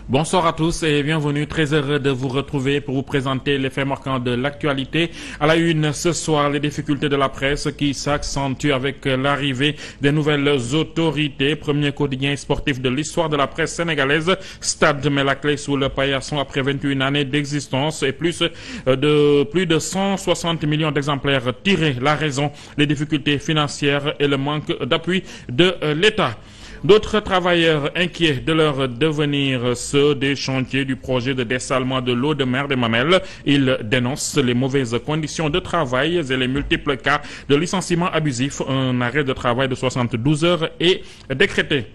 Bonsoir à tous et bienvenue. Très heureux de vous retrouver pour vous présenter les faits marquants de l'actualité. À la une ce soir, les difficultés de la presse qui s'accentuent avec l'arrivée des nouvelles autorités. Premier quotidien sportif de l'histoire de la presse sénégalaise. Stade met la clé sous le paillasson après 21 années d'existence et plus de 160 millions d'exemplaires tirés. La raison, les difficultés financières et le manque d'appui de l'État. D'autres travailleurs inquiets de leur devenir, ceux des chantiers du projet de dessalement de l'eau de mer des Mamelles. Ils dénoncent les mauvaises conditions de travail et les multiples cas de licenciements abusifs. Un arrêt de travail de 72 heures est décrété.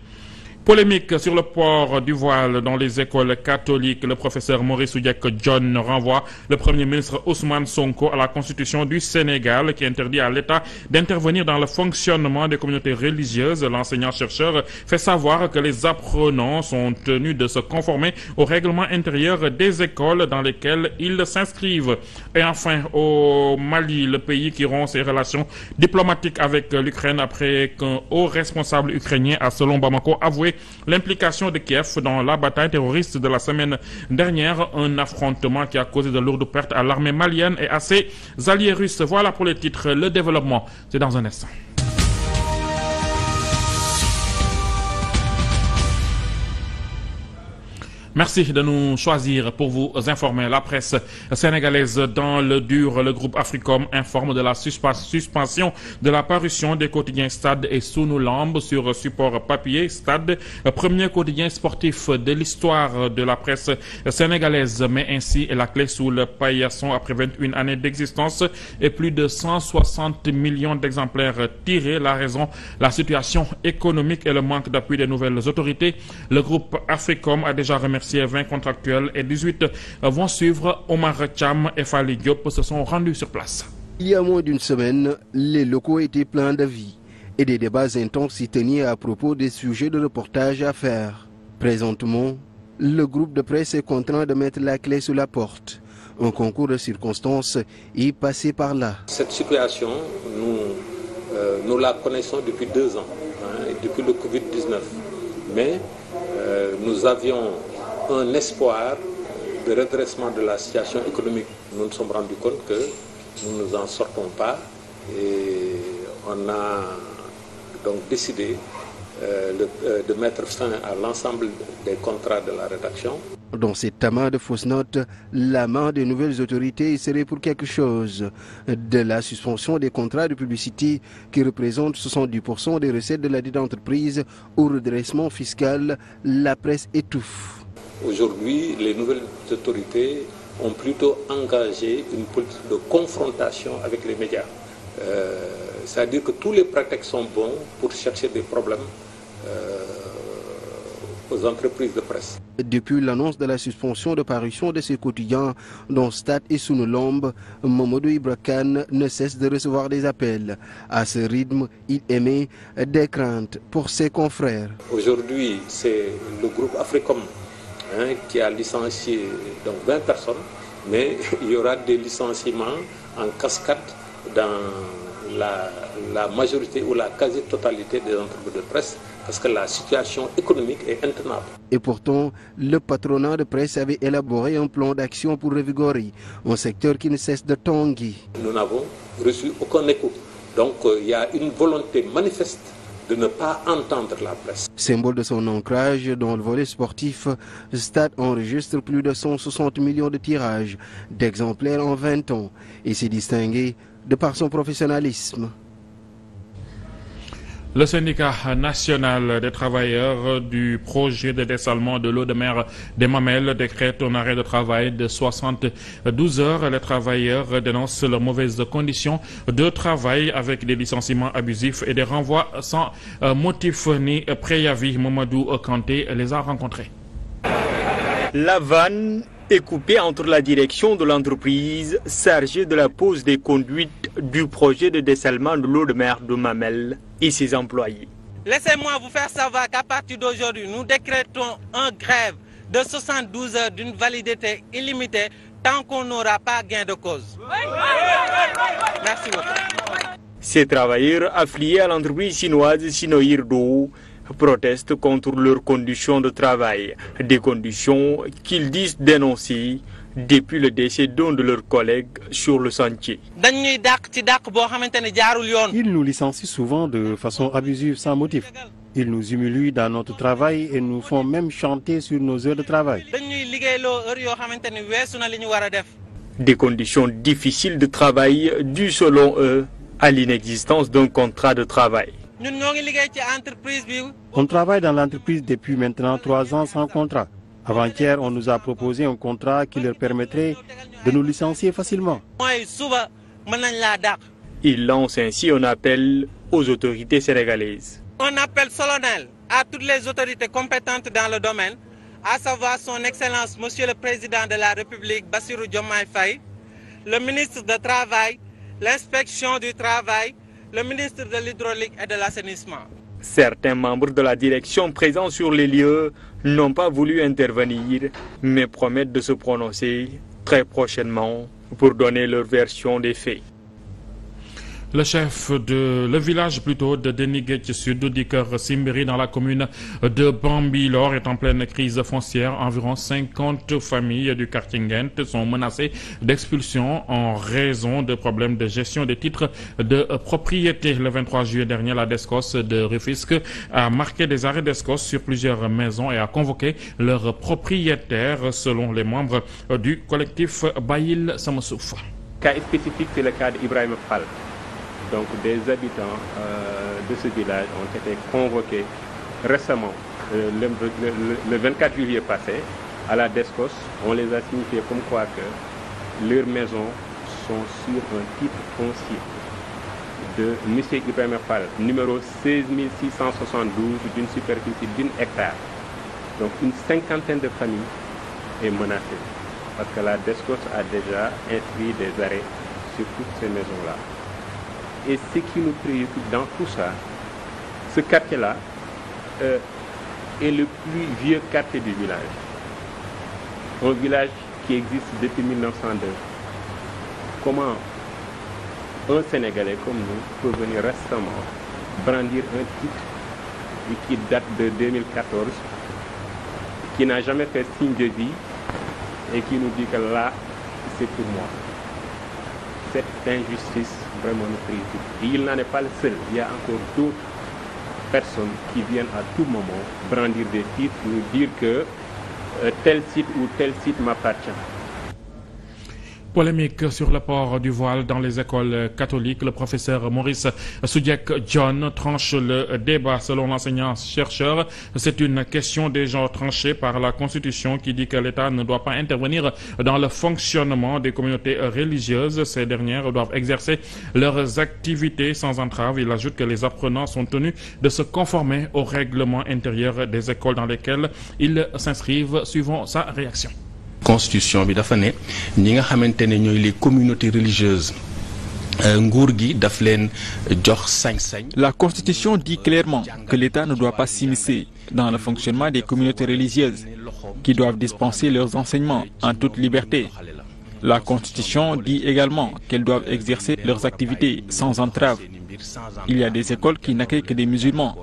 Polémique sur le port du voile dans les écoles catholiques. Le professeur Maurice Oudjek John renvoie le Premier ministre Ousmane Sonko à la Constitution du Sénégal qui interdit à l'État d'intervenir dans le fonctionnement des communautés religieuses. L'enseignant-chercheur fait savoir que les apprenants sont tenus de se conformer au règlement intérieur des écoles dans lesquelles ils s'inscrivent. Et enfin, au Mali, le pays qui rompt ses relations diplomatiques avec l'Ukraine après qu'un haut responsable ukrainien a, selon Bamako, avoué l'implication de Kiev dans la bataille terroriste de la semaine dernière, un affrontement qui a causé de lourdes pertes à l'armée malienne et à ses alliés russes. Voilà pour les titres. Le développement, c'est dans un instant. Merci de nous choisir pour vous informer. La presse sénégalaise dans le dur. Le groupe Africom informe de la suspension de la parution des quotidiens Stade et Sunu Lamb sur support papier. Stade, premier quotidien sportif de l'histoire de la presse sénégalaise, met ainsi la clé sous le paillasson après 21 années d'existence et plus de 160 millions d'exemplaires tirés. La raison, la situation économique et le manque d'appui des nouvelles autorités. Le groupe Africom a déjà remercié 20 contractuels et 18 vont suivre. Omar Cham et Fali Diop se sont rendus sur place. Il y a moins d'une semaine, les locaux étaient pleins d'avis et des débats intenses s'y tenaient à propos des sujets de reportage à faire. Présentement, le groupe de presse est contraint de mettre la clé sous la porte. Un concours de circonstances est passé par là. Cette situation, nous la connaissons depuis 2 ans, depuis le Covid-19. Mais nous avions un espoir de redressement de la situation économique. Nous nous sommes rendus compte que nous ne nous en sortons pas et on a donc décidé de mettre fin à l'ensemble des contrats de la rédaction. Dans cet amas de fausses notes, la main des nouvelles autorités serait pour quelque chose. De la suspension des contrats de publicité qui représentent 70% des recettes de la dite entreprise au redressement fiscal, la presse étouffe. Aujourd'hui, les nouvelles autorités ont plutôt engagé une politique de confrontation avec les médias. C'est-à-dire que tous les prétextes sont bons pour chercher des problèmes aux entreprises de presse. Depuis l'annonce de la suspension de parution de ces quotidiens, dont Stade et Sunu Lamb, Mamadou Ibra Kane ne cesse de recevoir des appels. À ce rythme, il émet des craintes pour ses confrères. Aujourd'hui, c'est le groupe Africom qui a licencié donc 20 personnes, mais il y aura des licenciements en cascade dans la majorité ou la quasi-totalité des entreprises de presse parce que la situation économique est intenable. Et pourtant, le patronat de presse avait élaboré un plan d'action pour revigorer un secteur qui ne cesse de tanguer. Nous n'avons reçu aucun écho. Donc il y a une volonté manifeste de ne pas entendre la presse. Symbole de son ancrage dans le volet sportif, Stade enregistre plus de 160 millions de tirages d'exemplaires en 20 ans et s'est distingué de par son professionnalisme. Le syndicat national des travailleurs du projet de dessalement de l'eau de mer des Mamelles décrète un arrêt de travail de 72 heures. Les travailleurs dénoncent leurs mauvaises conditions de travail avec des licenciements abusifs et des renvois sans motif ni préavis. Mamadou Kanté les a rencontrés. La vanne est coupée entre la direction de l'entreprise chargée de la pose des conduites du projet de dessalement de l'eau de mer de Mamelles et ses employés. Laissez-moi vous faire savoir qu'à partir d'aujourd'hui, nous décrétons un grève de 72 heures d'une validité illimitée tant qu'on n'aura pas gain de cause. Merci beaucoup. Ces travailleurs affiliés à l'entreprise chinoise Sinohirdo protestent contre leurs conditions de travail, des conditions qu'ils disent dénoncer depuis le décès d'un de leurs collègues sur le chantier. Ils nous licencient souvent de façon abusive sans motif. Ils nous humilient dans notre travail et nous font même chanter sur nos heures de travail. Des conditions difficiles de travail dues selon eux à l'inexistence d'un contrat de travail. On travaille dans l'entreprise depuis maintenant 3 ans sans contrat. Avant-hier, on nous a proposé un contrat qui leur permettrait de nous licencier facilement. Il lance ainsi un appel aux autorités sénégalaises. Un appel solennel à toutes les autorités compétentes dans le domaine, à savoir son Excellence Monsieur le Président de la République, Bassirou Diomaye Faye, le ministre du Travail, l'inspection du travail, le ministre de l'Hydraulique et de l'Assainissement. Certains membres de la direction présents sur les lieux n'ont pas voulu intervenir, mais promettent de se prononcer très prochainement pour donner leur version des faits. Le village plutôt de Déniguetch Sud, Dikeur Simberi, dans la commune de Bambilor, est en pleine crise foncière. Environ 50 familles du quartier Nguent sont menacées d'expulsion en raison de problèmes de gestion des titres de propriété. Le 23 juillet dernier, la DSCOS de Rufisque a marqué des arrêts DSCOS sur plusieurs maisons et a convoqué leurs propriétaires, selon les membres du collectif Bayil Samassouf. Cas spécifique, c'est le cas d'Ibrahim Fall. Donc des habitants de ce village ont été convoqués récemment, le 24 juillet passé, à la DSCOS. On les a signifiés comme quoi que leurs maisons sont sur un titre foncier de M. Ibrahim Fall, numéro 16672, d'une superficie d'1 hectare. Donc une cinquantaine de familles est menacée, parce que la DSCOS a déjà inscrit des arrêts sur toutes ces maisons-là. Et ce qui nous préoccupe dans tout ça, ce quartier-là est le plus vieux quartier du village. Un village qui existe depuis 1902. Comment un Sénégalais comme nous peut venir récemment brandir un titre qui date de 2014, qui n'a jamais fait signe de vie et qui nous dit que là, c'est pour moi. Cette injustice vraiment nous préoccupe. Et il n'en est pas le seul. Il y a encore d'autres personnes qui viennent à tout moment brandir des titres, nous dire que tel site ou tel site m'appartient. Polémique sur le port du voile dans les écoles catholiques. Le professeur Maurice Soudjek John tranche le débat. Selon l'enseignant-chercheur, c'est une question déjà tranchée par la Constitution qui dit que l'État ne doit pas intervenir dans le fonctionnement des communautés religieuses. Ces dernières doivent exercer leurs activités sans entrave. Il ajoute que les apprenants sont tenus de se conformer au règlement intérieur des écoles dans lesquelles ils s'inscrivent. Suivant sa réaction. Constitution bi dafa ne ñi nga xamante ne ñooy les communautés religieuses nguur gi daf leen jox sañ-sañ. La Constitution dit clairement que l'État ne doit pas s'immiscer dans le fonctionnement des communautés religieuses qui doivent dispenser leurs enseignements en toute liberté. La Constitution dit également qu'elles doivent exercer leurs activités sans entrave. Il y a des écoles qui n'accueillent que des musulmans.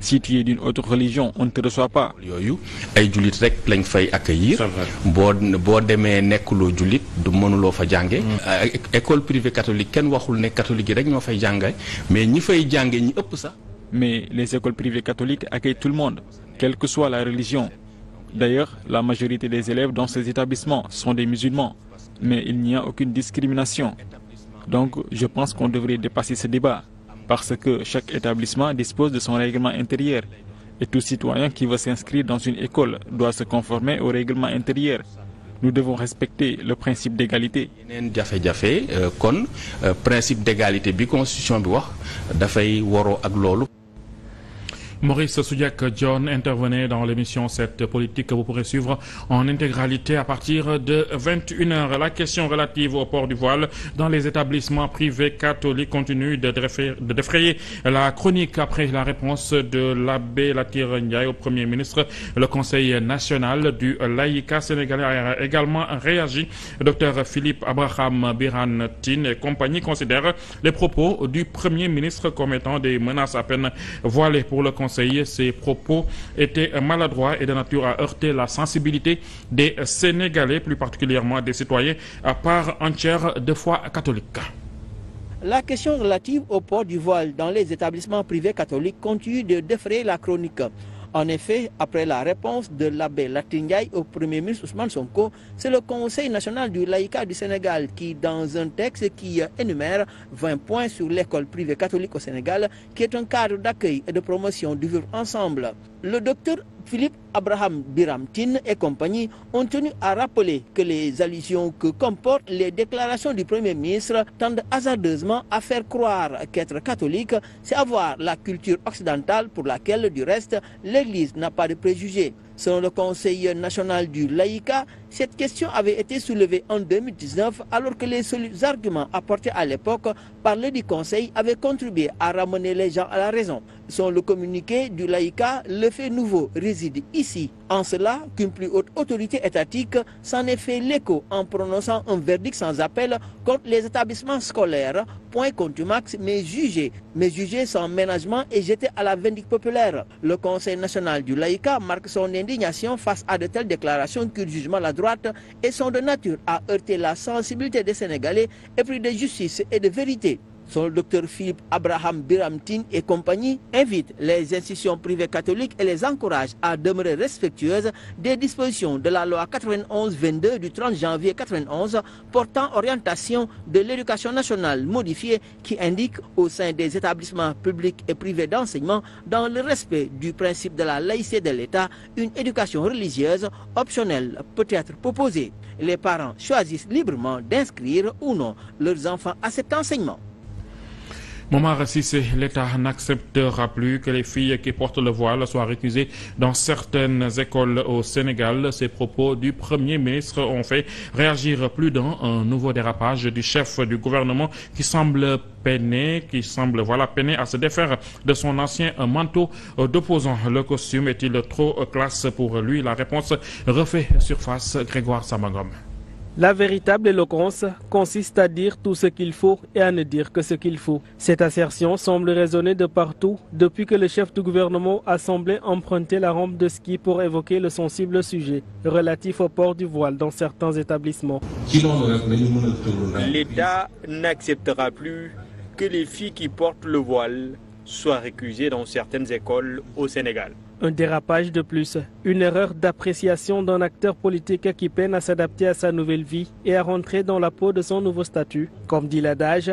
Si tu es d'une autre religion, on ne te reçoit pas. yooyu ay julit rek lañ fay accueillir. boo demee nekkuloo julit du mënuloo fa jànge. École privée catholique kenn waxul ne catholique yi rek ñoo fay jànge mais ñi fay jànge ñi ëpp sax. Mais les écoles privées catholiques accueillent tout le monde, quelle que soit la religion. D'ailleurs, la majorité des élèves dans ces établissements sont des musulmans, mais il n'y a aucune discrimination. Donc, je pense qu'on devrait dépasser ce débat. Parce que chaque établissement dispose de son règlement intérieur. Et tout citoyen qui veut s'inscrire dans une école doit se conformer au règlement intérieur. Nous devons respecter le principe d'égalité. yeneen jafe-jafe kon principe d'égalité bi constitution bi wax dafay waroo ak loolu. Maurice Soudjek John intervenait dans l'émission Cette politique que vous pourrez suivre en intégralité à partir de 21h. La question relative au port du voile dans les établissements privés catholiques continue de défrayer la chronique après la réponse de l'abbé Latir Ndiaye au Premier ministre. Le Conseil national du laïcat sénégalais a également réagi. Dr Philippe Abraham Biran Tine et compagnie considèrent les propos du Premier ministre comme étant des menaces à peine voilées pour le Conseil Conseil. Ces propos étaient maladroits et de nature à heurter la sensibilité des Sénégalais, plus particulièrement des citoyens à part entière de foi catholique. La question relative au port du voile dans les établissements privés catholiques continue de défrayer la chronique. En effet, après la réponse de l'abbé Latin Ndiaye au Premier ministre Ousmane Sonko, c'est le Conseil national du laïcat du Sénégal qui, dans un texte qui énumère 20 points sur l'école privée catholique au Sénégal, qui est un cadre d'accueil et de promotion du vivre ensemble. Le docteur Philippe Abraham Biramtine et compagnie ont tenu à rappeler que les allusions que comportent les déclarations du Premier ministre tendent hasardeusement à faire croire qu'être catholique, c'est avoir la culture occidentale pour laquelle, du reste, l'Église n'a pas de préjugés. Selon le Conseil national du laïcat, cette question avait été soulevée en 2019 alors que les solides arguments apportés à l'époque par ledit Conseil avaient contribué à ramener les gens à la raison. Selon le communiqué du laïcat, le fait nouveau réside ici. En cela qu'une plus haute autorité étatique s'en est fait l'écho en prononçant un verdict sans appel contre les établissements scolaires, point contumax, mais jugé sans ménagement et jeté à la vindicte populaire. Le Conseil national du laïcat marque son indignation face à de telles déclarations qu'il juge maladroites et sont de nature à heurter la sensibilité des Sénégalais épris de justice et de vérité. Son docteur Philippe Abraham Biramtine et compagnie invite les institutions privées catholiques et les encourage à demeurer respectueuses des dispositions de la loi 91-22 du 30 janvier 91 portant orientation de l'éducation nationale modifiée qui indique au sein des établissements publics et privés d'enseignement, dans le respect du principe de la laïcité de l'État, une éducation religieuse optionnelle peut être proposée. Les parents choisissent librement d'inscrire ou non leurs enfants à cet enseignement. Momar Cissé, l'État n'acceptera plus que les filles qui portent le voile soient récusées dans certaines écoles au Sénégal. Ces propos du Premier ministre ont fait réagir plus d'un. Un nouveau dérapage du chef du gouvernement qui semble peiner à se défaire de son ancien manteau d'opposant. Le costume est-il trop classe pour lui? La réponse refait surface. Grégoire Samangom. La véritable éloquence consiste à dire tout ce qu'il faut et à ne dire que ce qu'il faut. Cette assertion semble résonner de partout depuis que le chef du gouvernement a semblé emprunter la rampe de ski pour évoquer le sensible sujet relatif au port du voile dans certains établissements. L'État n'acceptera plus que les filles qui portent le voile soient récusées dans certaines écoles au Sénégal. Un dérapage de plus, une erreur d'appréciation d'un acteur politique qui peine à s'adapter à sa nouvelle vie et à rentrer dans la peau de son nouveau statut. Comme dit l'adage,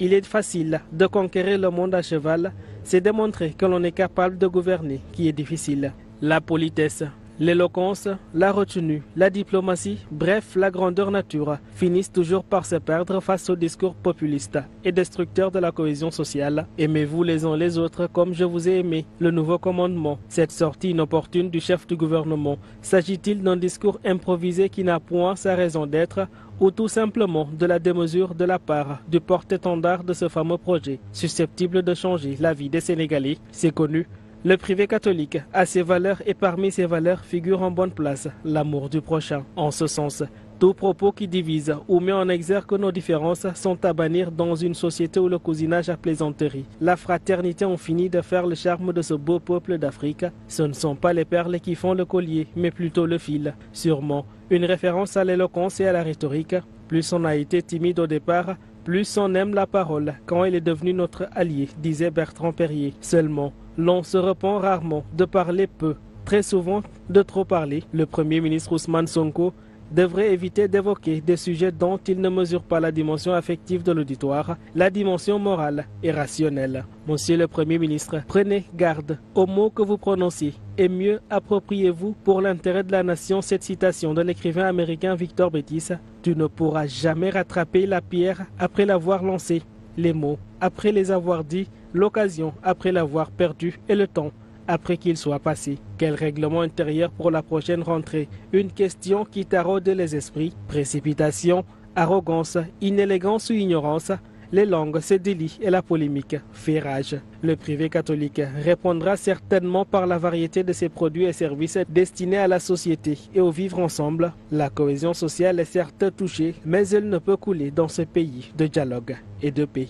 il est facile de conquérir le monde à cheval, c'est démontrer que l'on est capable de gouverner qui est difficile. La politesse, l'éloquence, la retenue, la diplomatie, bref, la grandeur nature, finissent toujours par se perdre face au discours populiste et destructeur de la cohésion sociale. Aimez-vous les uns les autres comme je vous ai aimé. Le nouveau commandement, cette sortie inopportune du chef du gouvernement, s'agit-il d'un discours improvisé qui n'a point sa raison d'être ou tout simplement de la démesure de la part du porte-étendard de ce fameux projet, susceptible de changer la vie des Sénégalais? C'est connu. Le privé catholique a ses valeurs et parmi ses valeurs figure en bonne place l'amour du prochain. En ce sens, tout propos qui divise ou met en exergue nos différences sont à bannir dans une société où le cousinage a plaisanterie. La fraternité ont fini de faire le charme de ce beau peuple d'Afrique. Ce ne sont pas les perles qui font le collier, mais plutôt le fil. Sûrement, une référence à l'éloquence et à la rhétorique. Plus on a été timide au départ, plus on aime la parole quand elle est devenue notre allié, disait Bertrand Perrier. Seulement, l'on se repent rarement de parler peu, très souvent de trop parler. Le Premier ministre Ousmane Sonko devrait éviter d'évoquer des sujets dont il ne mesure pas la dimension affective de l'auditoire, la dimension morale et rationnelle. Monsieur le Premier ministre, prenez garde aux mots que vous prononcez et mieux appropriez-vous pour l'intérêt de la nation cette citation de l'écrivain américain Victor Bétis. Tu ne pourras jamais rattraper la pierre après l'avoir lancée, les mots après les avoir dits, l'occasion après l'avoir perdue et le temps après qu'il soit passé. Quel règlement intérieur pour la prochaine rentrée? Une question qui taraude les esprits. Précipitation, arrogance, inélégance ou ignorance, les langues se délient et la polémique fait rage. Le privé catholique répondra certainement par la variété de ses produits et services destinés à la société et au vivre ensemble. La cohésion sociale est certes touchée, mais elle ne peut couler dans ce pays de dialogue et de paix.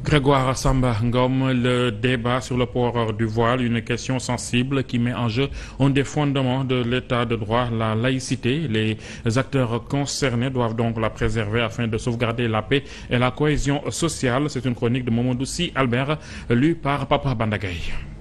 Grégoire Samba Ngom, le débat sur le port du voile, une question sensible qui met en jeu un des fondements de l'état de droit, la laïcité. Les acteurs concernés doivent donc la préserver afin de sauvegarder la paix et la cohésion sociale. C'est une chronique de Momodou Sy Albert, lue par Papa Bandagay.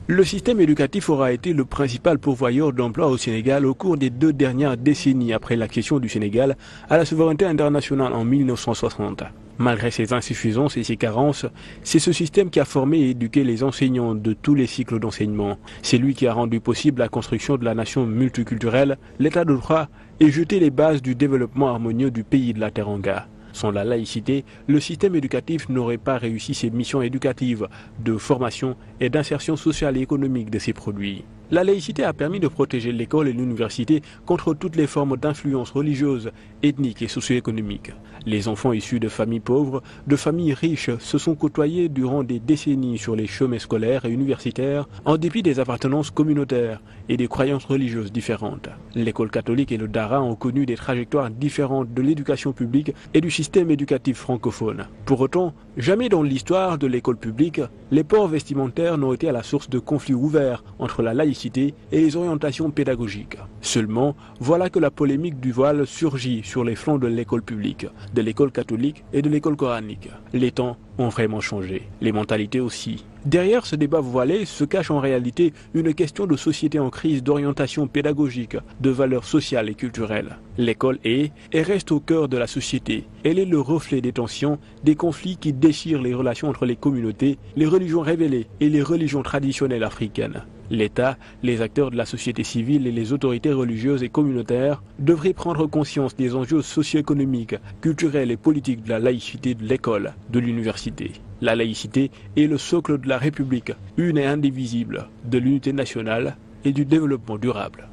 Le système éducatif aura été le principal pourvoyeur d'emplois au Sénégal au cours des 2 dernières décennies après l'accession du Sénégal à la souveraineté internationale en 1960. Malgré ses insuffisances et ses carences, c'est ce système qui a formé et éduqué les enseignants de tous les cycles d'enseignement. C'est lui qui a rendu possible la construction de la nation multiculturelle, l'état de droit et jeté les bases du développement harmonieux du pays de la Teranga. Sans la laïcité, le système éducatif n'aurait pas réussi ses missions éducatives, de formation et d'insertion sociale et économique de ses produits. La laïcité a permis de protéger l'école et l'université contre toutes les formes d'influence religieuse, ethnique et socio-économique. Les enfants issus de familles pauvres, de familles riches se sont côtoyés durant des décennies sur les chemins scolaires et universitaires en dépit des appartenances communautaires et des croyances religieuses différentes. L'école catholique et le Dara ont connu des trajectoires différentes de l'éducation publique et du système éducatif francophone. Pour autant, jamais dans l'histoire de l'école publique, les ports vestimentaires n'ont été à la source de conflits ouverts entre la laïcité et les orientations pédagogiques. Seulement, voilà que la polémique du voile surgit sur les flancs de l'école publique, de l'école catholique et de l'école coranique. Les temps ont vraiment changé, les mentalités aussi. Derrière ce débat voilé se cache en réalité une question de société en crise d'orientation pédagogique, de valeurs sociales et culturelles. L'école est et reste au cœur de la société. Elle est le reflet des tensions, des conflits qui déchirent les relations entre les communautés, les religions révélées et les religions traditionnelles africaines. L'État, les acteurs de la société civile et les autorités religieuses et communautaires devraient prendre conscience des enjeux socio-économiques, culturels et politiques de la laïcité de l'école, de l'université. La laïcité est le socle de la République, une et indivisible, de l'unité nationale et du développement durable.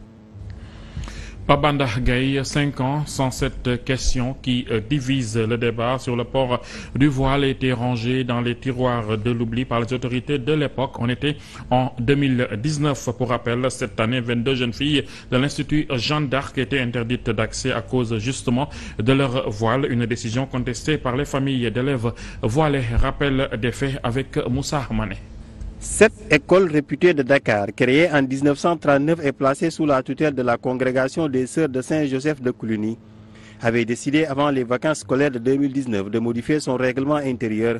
Pabanda Gaye, 5 ans sans cette question qui divise le débat sur le port du voile a été rangé dans les tiroirs de l'oubli par les autorités de l'époque. On était en 2019. Pour rappel, cette année, 22 jeunes filles de l'Institut Jeanne d'Arc étaient interdites d'accès à cause justement de leur voile. Une décision contestée par les familles d'élèves voilés. Rappel des faits avec Moussa Mané. Cette école réputée de Dakar, créée en 1939 et placée sous la tutelle de la congrégation des Sœurs de Saint-Joseph de Koulouni, avait décidé avant les vacances scolaires de 2019 de modifier son règlement intérieur.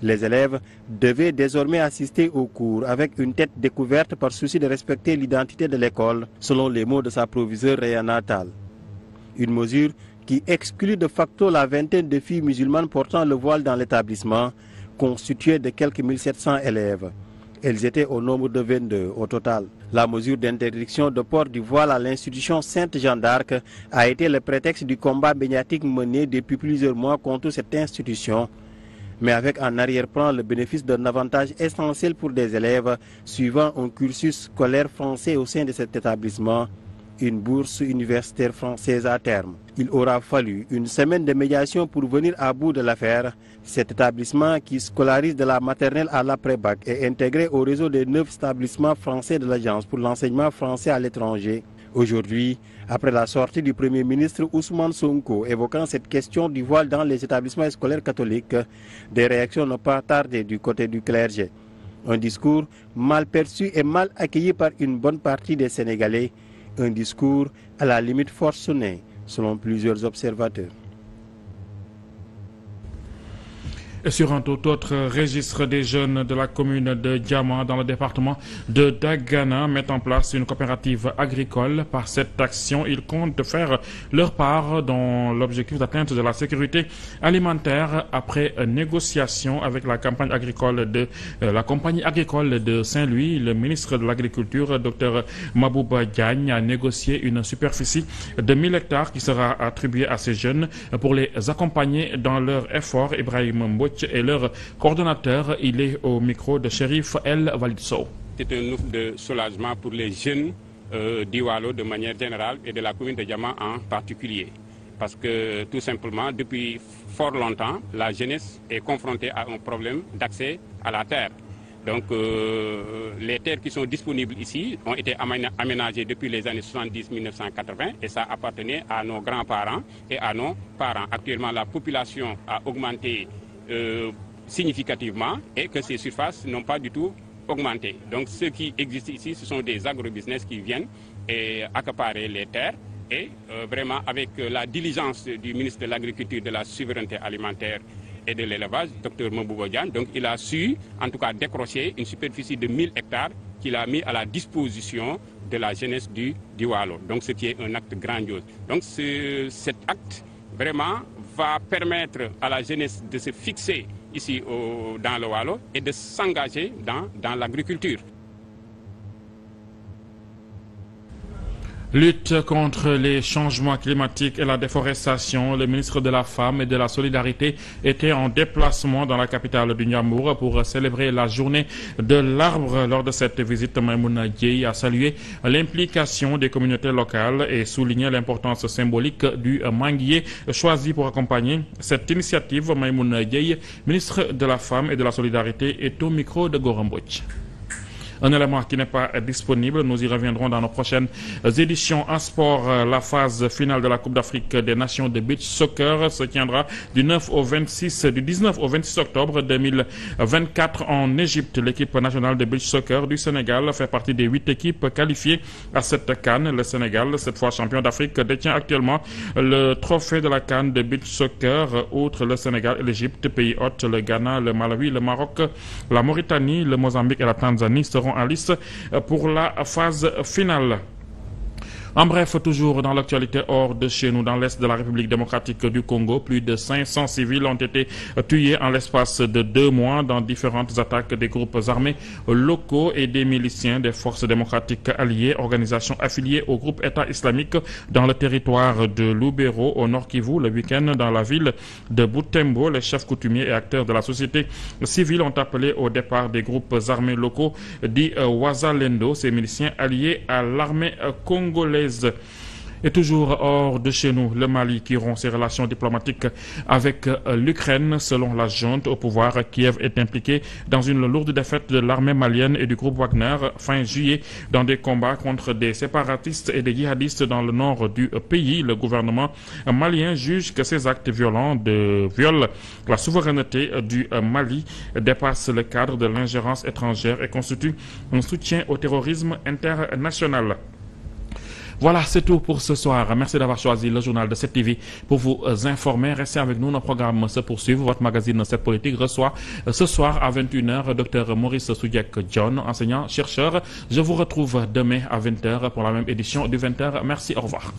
Les élèves devaient désormais assister aux cours avec une tête découverte par souci de respecter l'identité de l'école, selon les mots de sa proviseure Rayana Tal. Une mesure qui exclut de facto la vingtaine de filles musulmanes portant le voile dans l'établissement, constitué de quelques 1700 élèves. Elles étaient au nombre de 22 au total. La mesure d'interdiction de port du voile à l'institution Sainte-Jeanne d'Arc a été le prétexte du combat médiatique mené depuis plusieurs mois contre cette institution, mais avec en arrière-plan le bénéfice d'un avantage essentiel pour des élèves suivant un cursus scolaire français au sein de cet établissement, une bourse universitaire française à terme. Il aura fallu une semaine de médiation pour venir à bout de l'affaire. Cet établissement qui scolarise de la maternelle à l'après-bac est intégré au réseau des 9 établissements français de l'Agence pour l'enseignement français à l'étranger. Aujourd'hui, après la sortie du Premier ministre Ousmane Sonko évoquant cette question du voile dans les établissements scolaires catholiques, des réactions n'ont pas tardé du côté du clergé. Un discours mal perçu et mal accueilli par une bonne partie des Sénégalais. Un discours à la limite forcené, selon plusieurs observateurs. Et sur un tout autre registre, des jeunes de la commune de Diama dans le département de Dagana mettent en place une coopérative agricole. Par cette action, ils comptent faire leur part dans l'objectif d'atteinte de la sécurité alimentaire après négociation avec la campagne agricole de la compagnie agricole de Saint-Louis. Le ministre de l'Agriculture, Dr Mabouba Diagne, a négocié une superficie de 1000 hectares qui sera attribuée à ces jeunes pour les accompagner dans leur effort. Ibrahim Mbouch et leur coordonnateur, il est au micro de Chérif El Walidso. C'est un ouf de soulagement pour les jeunes d'Iwalo de manière générale et de la commune de Diama en particulier. Parce que tout simplement, depuis fort longtemps, la jeunesse est confrontée à un problème d'accès à la terre. Donc les terres qui sont disponibles ici ont été aménagées depuis les années 70-1980 et ça appartenait à nos grands-parents et à nos parents. Actuellement, la population a augmenté significativement et que ces surfaces n'ont pas du tout augmenté. Donc ce qui existe ici, ce sont des agrobusiness qui viennent et accaparer les terres. Et vraiment avec la diligence du ministre de l'Agriculture, de la Souveraineté alimentaire et de l'élevage, Dr Mabouba Diagne, donc il a su en tout cas décrocher une superficie de 1000 hectares qu'il a mis à la disposition de la jeunesse du Waalo. Donc ce qui est un acte grandiose. Donc cet acte vraiment va permettre à la jeunesse de se fixer ici dans le Waalo et de s'engager dans l'agriculture. Lutte contre les changements climatiques et la déforestation, le ministre de la Femme et de la Solidarité était en déplacement dans la capitale du Ndiambour pour célébrer la journée de l'arbre. Lors de cette visite, Maïmouna Dieye a salué l'implication des communautés locales et souligné l'importance symbolique du manguier choisi pour accompagner cette initiative. Maïmouna Dieye, ministre de la Femme et de la Solidarité, est au micro de Goramboch. Un élément qui n'est pas disponible, nous y reviendrons dans nos prochaines éditions. En sport, la phase finale de la Coupe d'Afrique des Nations de beach soccer se tiendra du 19 au 26 octobre 2024 en Égypte. L'équipe nationale de beach soccer du Sénégal fait partie des 8 équipes qualifiées à cette CAN. Le Sénégal, cette fois champion d'Afrique, détient actuellement le trophée de la CAN de beach soccer. Outre le Sénégal et l'Égypte, pays hôtes, le Ghana, le Malawi, le Maroc, la Mauritanie, le Mozambique et la Tanzanie seront en lice pour la phase finale. En bref, toujours dans l'actualité hors de chez nous, dans l'est de la République démocratique du Congo, plus de 500 civils ont été tués en l'espace de 2 mois dans différentes attaques des groupes armés locaux et des miliciens des forces démocratiques alliées, organisations affiliées au groupe État islamique dans le territoire de Lubero, au Nord Kivu. Le week-end, dans la ville de Butembo, les chefs coutumiers et acteurs de la société civile ont appelé au départ des groupes armés locaux dits Wazalendo, ces miliciens alliés à l'armée congolaise. Et toujours hors de chez nous, le Mali qui rompt ses relations diplomatiques avec l'Ukraine. Selon la junte au pouvoir, Kiev est impliqué dans une lourde défaite de l'armée malienne et du groupe Wagner fin juillet dans des combats contre des séparatistes et des djihadistes dans le nord du pays. Le gouvernement malien juge que ces actes violents violent la souveraineté du Mali, dépassent le cadre de l'ingérence étrangère et constituent un soutien au terrorisme international. Voilà, c'est tout pour ce soir. Merci d'avoir choisi le journal de 7TV pour vous informer. Restez avec nous, nos programmes se poursuivent. Votre magazine 7 Politique reçoit ce soir à 21h Dr Maurice Soudiek-John, enseignant-chercheur. Je vous retrouve demain à 20h pour la même édition du 20h. Merci, au revoir.